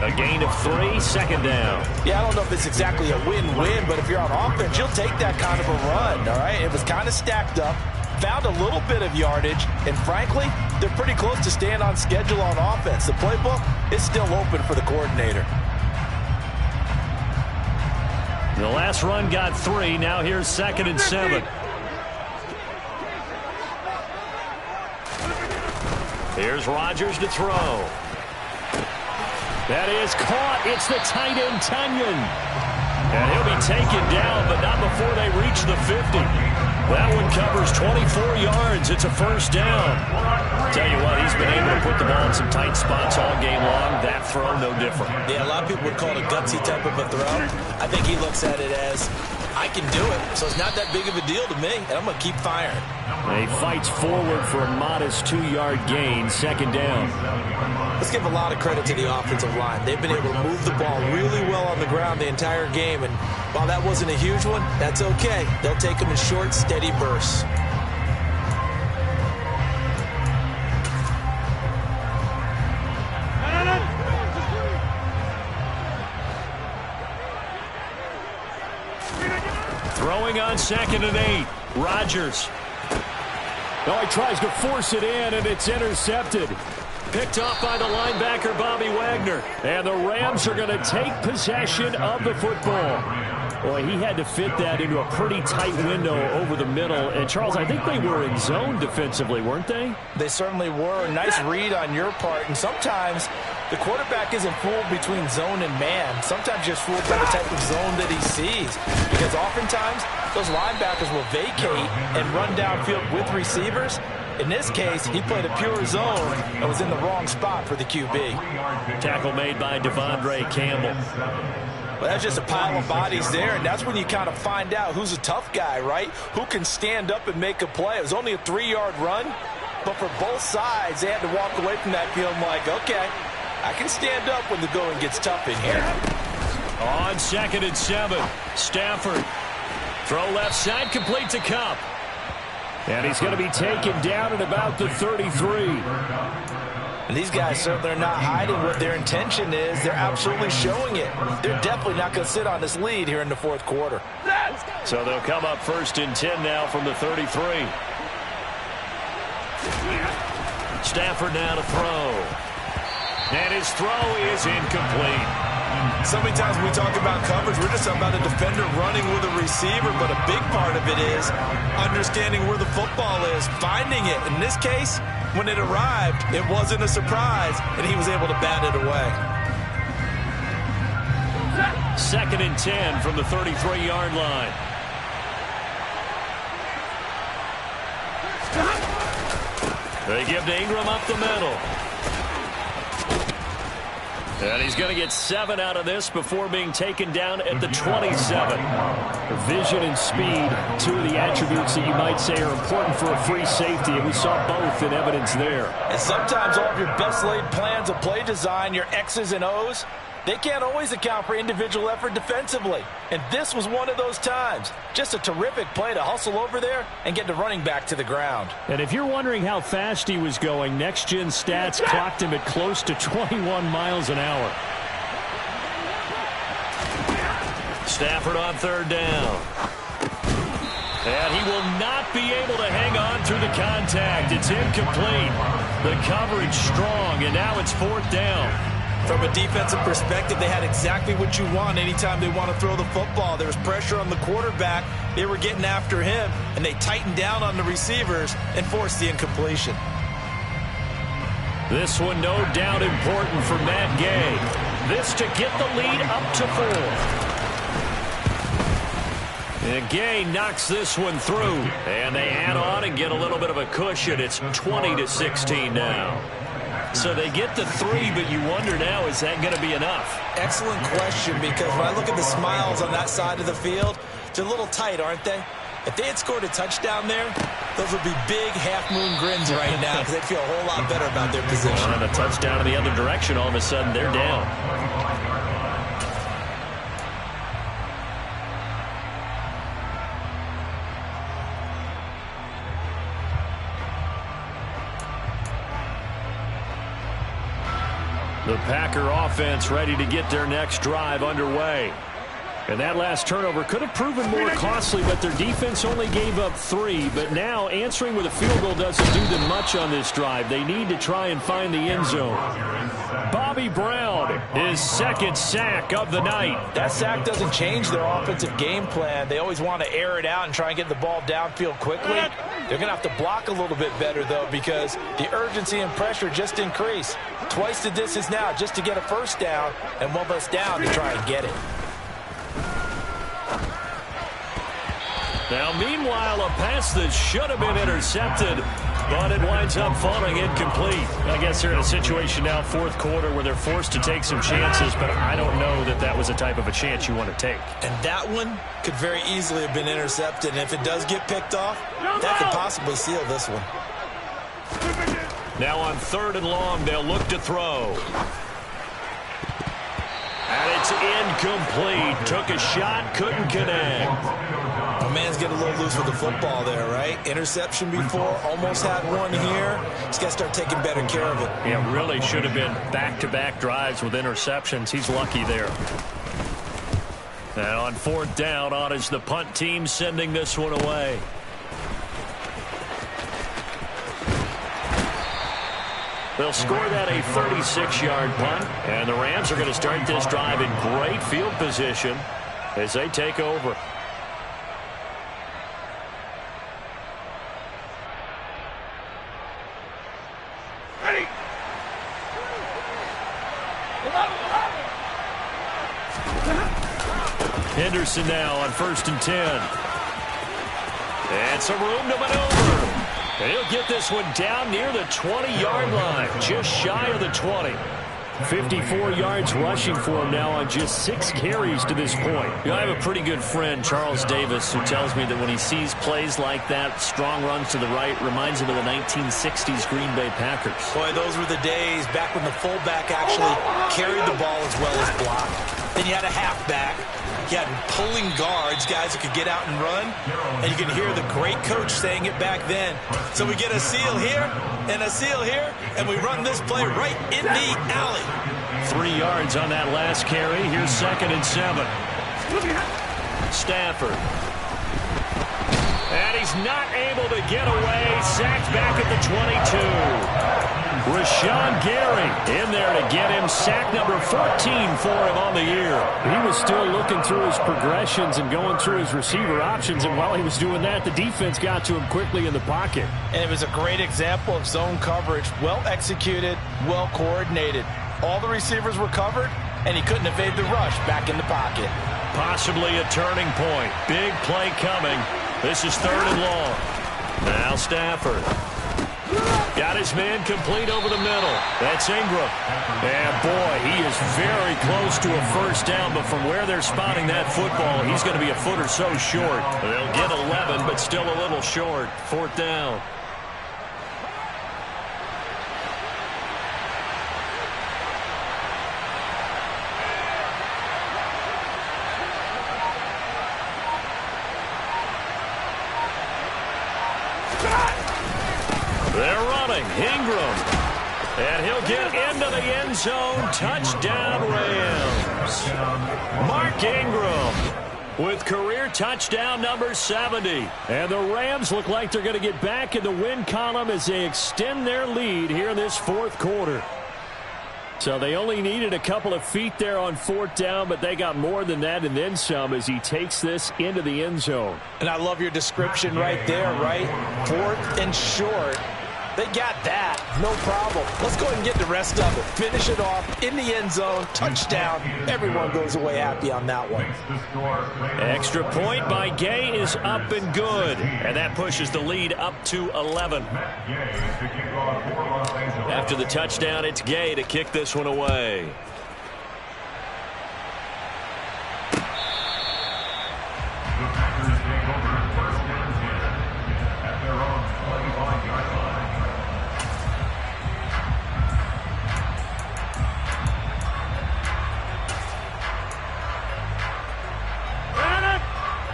A gain of 3, second down. Yeah, I don't know if it's exactly a win-win, but if you're on offense, you'll take that kind of a run, all right? It was kind of stacked up, found a little bit of yardage, and frankly, they're pretty close to staying on schedule on offense. The playbook is still open for the coordinator. The last run got 3. Now here's 2nd and 7. Here's Rodgers to throw. That is caught. It's the tight end, Tunyon. And he'll be taken down, but not before they reach the 50. That one covers 24 yards. It's a first down. Tell you what, he's been able to put the ball in some tight spots all game long. That throw, no different. Yeah, a lot of people would call it a gutsy type of a throw. I think he looks at it as, I can do it, so it's not that big of a deal to me, and I'm going to keep firing. And he fights forward for a modest 2-yard gain, second down. Let's give a lot of credit to the offensive line. They've been able to move the ball really well on the ground the entire game, and while that wasn't a huge one, that's okay. They'll take them in short, steady bursts. Throwing on 2nd and 8. Rodgers. Oh, he tries to force it in, and it's intercepted. Picked off by the linebacker, Bobby Wagner. And the Rams are going to take possession of the football. Boy, he had to fit that into a pretty tight window over the middle. And, Charles, I think they were in zone defensively, weren't they? They certainly were. Nice read on your part. And sometimes the quarterback isn't fooled between zone and man. Sometimes just fooled by the type of zone that he sees. Because oftentimes those linebackers will vacate and run downfield with receivers. In this case, he played a pure zone and was in the wrong spot for the QB. Tackle made by Devondre Campbell. Well, that's just a pile of bodies there, and that's when you kind of find out who's a tough guy, right? Who can stand up and make a play. It was only a 3-yard run, but for both sides, they had to walk away from that field like, okay, I can stand up when the going gets tough in here. On 2nd and 7, Stafford. Throw left side, complete to Kupp. And he's going to be taken down at about the 33. And these guys certainly are not hiding what their intention is. They're absolutely showing it. They're definitely not going to sit on this lead here in the fourth quarter. So they'll come up 1st and 10 now from the 33. Stafford now to throw. And his throw is incomplete. So many times when we talk about coverage, we're just talking about a defender running with a receiver, but a big part of it is understanding where the football is, finding it. In this case, when it arrived, it wasn't a surprise, and he was able to bat it away. 2nd and 10 from the 33-yard line. They give to Ingram up the middle. And he's going to get 7 out of this before being taken down at the 27. Vision and speed, 2 of the attributes that you might say are important for a free safety, and we saw both in evidence there. And sometimes all of your best laid plans of play design, your X's and O's, they can't always account for individual effort defensively. And this was one of those times. Just a terrific play to hustle over there and get the running back to the ground. And if you're wondering how fast he was going, Next Gen Stats clocked him at close to 21 miles an hour. Stafford on 3rd down. And he will not be able to hang on through the contact. It's incomplete. The coverage strong, and now it's 4th down. From a defensive perspective, they had exactly what you want anytime they want to throw the football. There was pressure on the quarterback. They were getting after him, and they tightened down on the receivers and forced the incompletion. This one no doubt important for Matt Gay. This to get the lead up to 4. And Gay knocks this one through. And they add on and get a little bit of a cushion. It's 20-16 now. So they get the 3, but you wonder now, is that going to be enough? Excellent question, because when I look at the smiles on that side of the field, they're a little tight, aren't they? If they had scored a touchdown there, those would be big half-moon grins right now because they'd feel a whole lot better about their position. And a touchdown in the other direction, all of a sudden they're down. The Packer offense ready to get their next drive underway. And that last turnover could have proven more costly, but their defense only gave up 3. But now answering with a field goal doesn't do them much on this drive. They need to try and find the end zone. Bobby Brown, his second sack of the night. That sack doesn't change their offensive game plan. They always want to air it out and try and get the ball downfield quickly. They're going to have to block a little bit better, though, because the urgency and pressure just increase. Twice the distance now just to get a first down, and one less down to try and get it. Now, meanwhile, a pass that should have been intercepted, but it winds up falling incomplete. I guess they're in a situation now, fourth quarter, where they're forced to take some chances, but I don't know that that was the type of a chance you want to take. And that one could very easily have been intercepted, and if it does get picked off, that could possibly seal this one. Now on 3rd and long, they'll look to throw. And it's incomplete. Took a shot, couldn't connect. My man's getting a little loose with the football there, right? Interception before, almost had one here. He's got to start taking better care of it. Yeah, really should have been back-to-back drives with interceptions. He's lucky there. And on 4th down, on is the punt team sending this one away. They'll score that a 36-yard punt, and the Rams are going to start this drive in great field position as they take over. Ready. Henderson now on 1st and 10. And some room to maneuver. And he'll get this one down near the 20-yard line, just shy of the 20. 54 yards rushing for him now on just 6 carries to this point. You know, I have a pretty good friend, Charles Davis, who tells me that when he sees plays like that, strong runs to the right, reminds him of the 1960s Green Bay Packers. Boy, those were the days back when the fullback actually carried the ball as well as blocked. Then you had a halfback. You had pulling guards, guys who could get out and run. And you can hear the great coach saying it back then. So we get a seal here and a seal here, and we run this play right in the alley. 3 yards on that last carry. Here's 2nd and 7. Stafford. And he's not able to get away. Sacked back at the 22. Rashawn Gary in there to get him sack number 14 for him on the year. He was still looking through his progressions and going through his receiver options, and while he was doing that, the defense got to him quickly in the pocket. And it was a great example of zone coverage. Well executed, well coordinated. All the receivers were covered, and he couldn't evade the rush back in the pocket. Possibly a turning point. Big play coming. This is 3rd and long. Now Stafford. Got his man complete over the middle. That's Ingram. And boy, he is very close to a first down, but from where they're spotting that football, he's going to be a foot or so short. They'll get 11, but still a little short. 4th down. They're running. Ingram. And he'll get into the end zone. Touchdown, Rams. Mark Ingram with career touchdown number 70. And the Rams look like they're going to get back in the win column as they extend their lead here in this 4th quarter. So they only needed a couple of feet there on 4th down, but they got more than that and then some as he takes this into the end zone. And I love your description right there, right? 4th and short. They got that. No problem. Let's go ahead and get the rest of it. Finish it off in the end zone. Touchdown. Everyone goes away happy on that one. Extra point by Gay is up and good. And that pushes the lead up to 11. After the touchdown, it's Gay to kick this one away.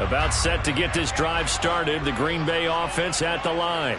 About set to get this drive started. The Green Bay offense at the line.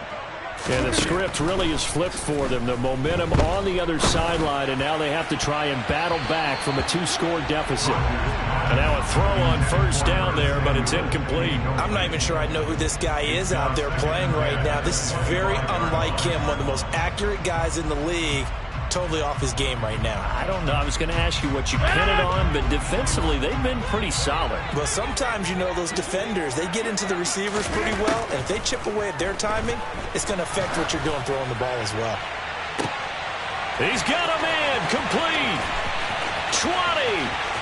And the script really is flipped for them. The momentum on the other sideline, and now they have to try and battle back from a 2-score deficit. And now a throw on 1st down there, but it's incomplete. I'm not even sure I know who this guy is out there playing right now. This is very unlike him, one of the most accurate guys in the league. Totally off his game right now. I don't know. I was going to ask you what you pin it on, but defensively, they've been pretty solid. Well, sometimes, you know, those defenders, they get into the receivers pretty well, and if they chip away at their timing, it's going to affect what you're doing throwing the ball as well. He's got a man. Complete. 20,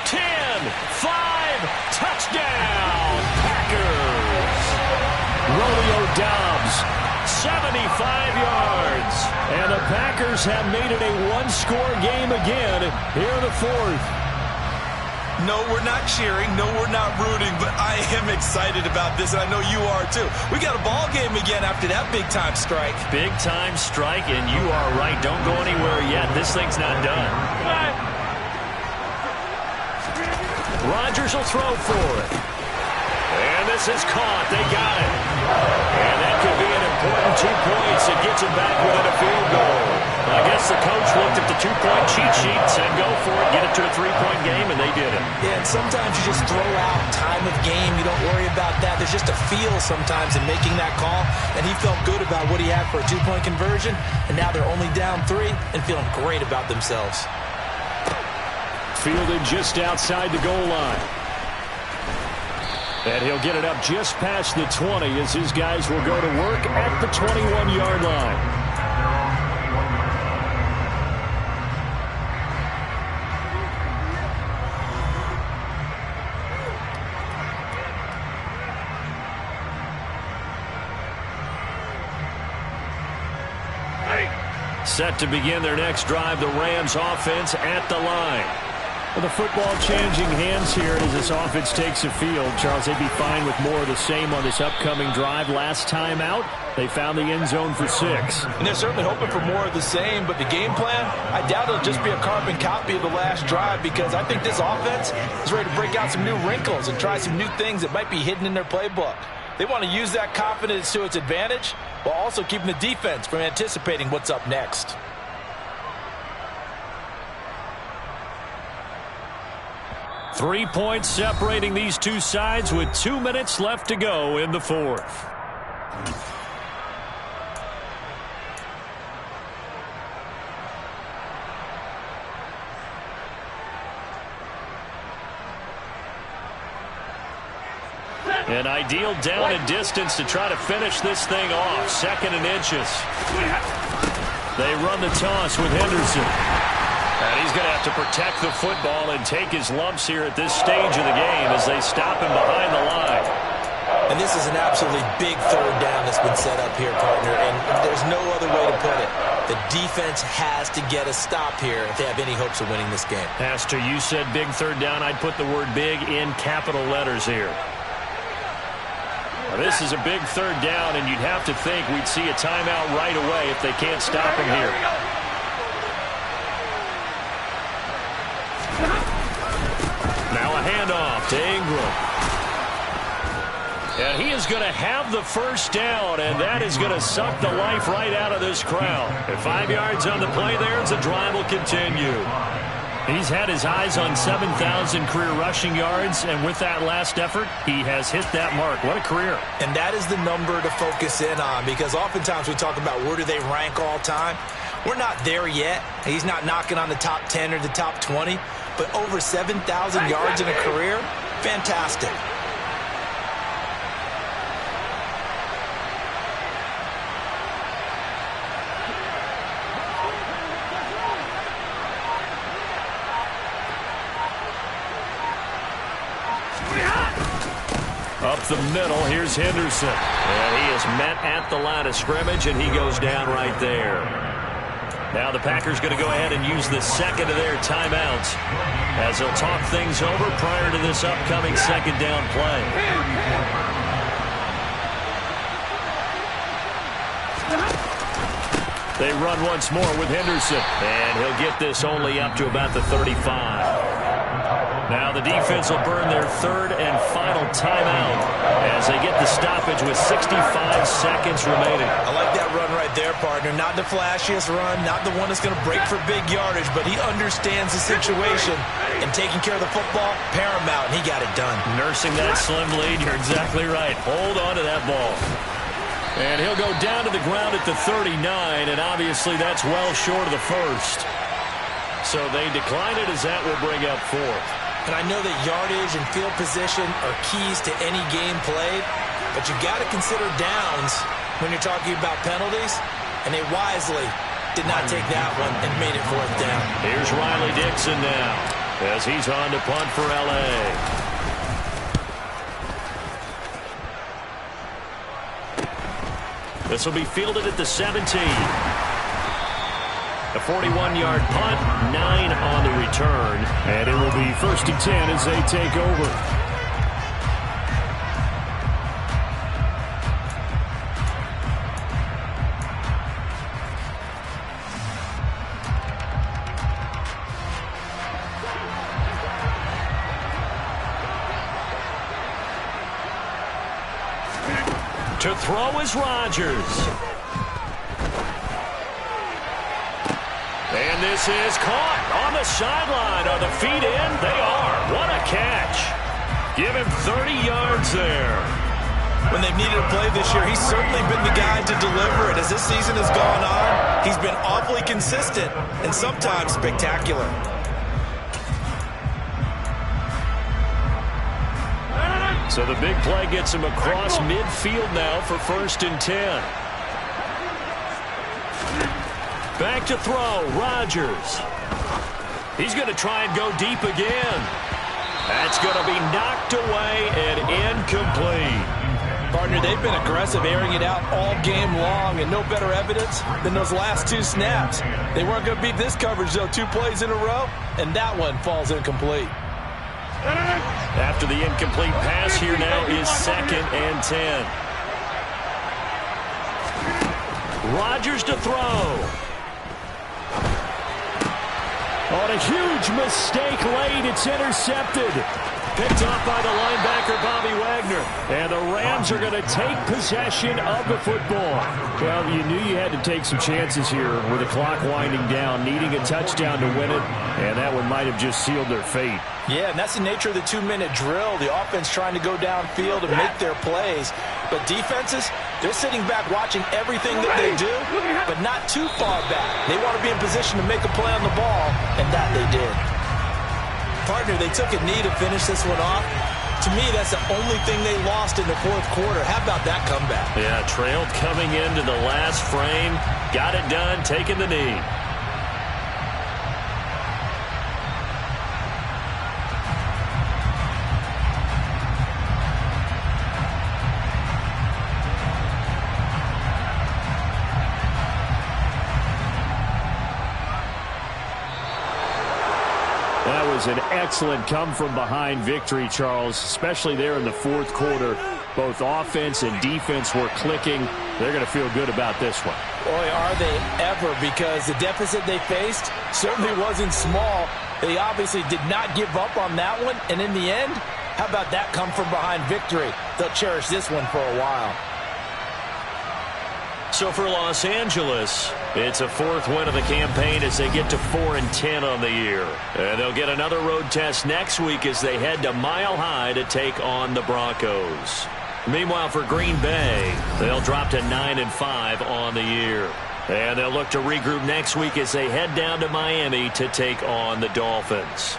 10, 5, touchdown, Packers. Romeo Doubs, 75 yards. And the Packers have made it a 1-score game again here in the 4th. No, we're not cheering. No, we're not rooting, but I am excited about this, and I know you are too. We got a ball game again after that big-time strike. Big-time strike, and you are right. Don't go anywhere yet. This thing's not done. Rodgers will throw for it. And this is caught. They got it. And that could be an important 2 points. It gets it back within a field goal. I guess the coach looked at the 2-point cheat sheet, said go for it, get it to a 3-point game, and they did it. Yeah, and sometimes you just throw out time of game. You don't worry about that. There's just a feel sometimes in making that call, and he felt good about what he had for a 2-point conversion, and now they're only down 3 and feeling great about themselves. Fielded just outside the goal line. And he'll get it up just past the 20 as his guys will go to work at the 21-yard line. Set to begin their next drive, the Rams offense at the line. Well, the football changing hands here as this offense takes the field. Charles, they'd be fine with more of the same on this upcoming drive. Last time out, they found the end zone for 6. And they're certainly hoping for more of the same, but the game plan, I doubt it'll just be a carbon copy of the last drive because I think this offense is ready to break out some new wrinkles and try some new things that might be hidden in their playbook. They want to use that confidence to its advantage while also keeping the defense from anticipating what's up next. Three points separating these two sides with 2 minutes left to go in the 4th. An ideal down and distance to try to finish this thing off. 2nd and inches. They run the toss with Henderson. And he's going to have to protect the football and take his lumps here at this stage of the game as they stop him behind the line. And this is an absolutely big 3rd down that's been set up here, partner, and there's no other way to put it. The defense has to get a stop here if they have any hopes of winning this game. Pastor, you said big 3rd down. I'd put the word big in capital letters here. Now, this is a big 3rd down, and you'd have to think we'd see a timeout right away if they can't stop him here. Now a handoff to Ingram. And he is going to have the 1st down, and that is going to suck the life right out of this crowd. At 5 yards on the play there as the drive will continue. He's had his eyes on 7,000 career rushing yards, and with that last effort, he has hit that mark. What a career. And that is the number to focus in on, because oftentimes we talk about where do they rank all time. We're not there yet. He's not knocking on the top 10 or the top 20, but over 7,000 yards in a career, fantastic. Up the middle, here's Henderson. And he is met at the line of scrimmage, and he goes down right there. Now the Packers going to go ahead and use the second of their timeouts as they'll talk things over prior to this upcoming second down play. They run once more with Henderson, and he'll get this only up to about the 35. Now the defense will burn their third and final timeout as they get the stoppage with 65 seconds remaining. I like that run right there, partner. Not the flashiest run, not the one that's going to break for big yardage, but he understands the situation, and taking care of the football, paramount, and he got it done. Nursing that slim lead, you're exactly right. Hold on to that ball. And he'll go down to the ground at the 39, and obviously that's well short of the first. So they decline it as that will bring up fourth. And I know that yardage and field position are keys to any game played, but you got to consider downs when you're talking about penalties, and they wisely did not take that one and made it fourth down. Here's Riley Dixon now as he's on to punt for L.A. This will be fielded at the 17. A 41-yard punt, 9 on the return. And it will be 1st and 10 as they take over. To throw is Rodgers. And this is caught on the sideline. Are the feet in? They are. What a catch. Give him 30 yards there. When they've needed a play this year, he's certainly been the guy to deliver it. As this season has gone on, he's been awfully consistent and sometimes spectacular. So the big play gets him across midfield now for 1st and 10. Back to throw, Rodgers. He's going to try and go deep again. That's going to be knocked away and incomplete. Partner, they've been aggressive, airing it out all game long, and no better evidence than those last 2 snaps. They weren't going to beat this coverage, though. 2 plays in a row, and that one falls incomplete. After the incomplete pass, here now is 2nd and 10. Rodgers to throw. On a huge mistake late, it's intercepted. Picked off by the linebacker, Bobby Wagner. And the Rams are going to take possession of the football. Well, you knew you had to take some chances here with the clock winding down, needing a touchdown to win it, and that one might have just sealed their fate. Yeah, and that's the nature of the 2-minute drill. The offense trying to go downfield and make their plays. But defenses, they're sitting back watching everything that they do, but not too far back. They want to be in position to make a play on the ball, and that they did. Partner, they took a knee to finish this one off. To me, that's the only thing they lost in the 4th quarter. How about that comeback? Yeah, trailed coming into the last frame. Got it done, taking the knee. That was an excellent come-from-behind victory, Charles, especially there in the 4th quarter. Both offense and defense were clicking. They're going to feel good about this one. Boy, are they ever, because the deficit they faced certainly wasn't small. They obviously did not give up on that one, and in the end, how about that come-from-behind victory? They'll cherish this one for a while. So for Los Angeles, it's a 4th win of the campaign as they get to 4-10 on the year. And they'll get another road test next week as they head to Mile High to take on the Broncos. Meanwhile, for Green Bay, they'll drop to 9-5 on the year. And they'll look to regroup next week as they head down to Miami to take on the Dolphins.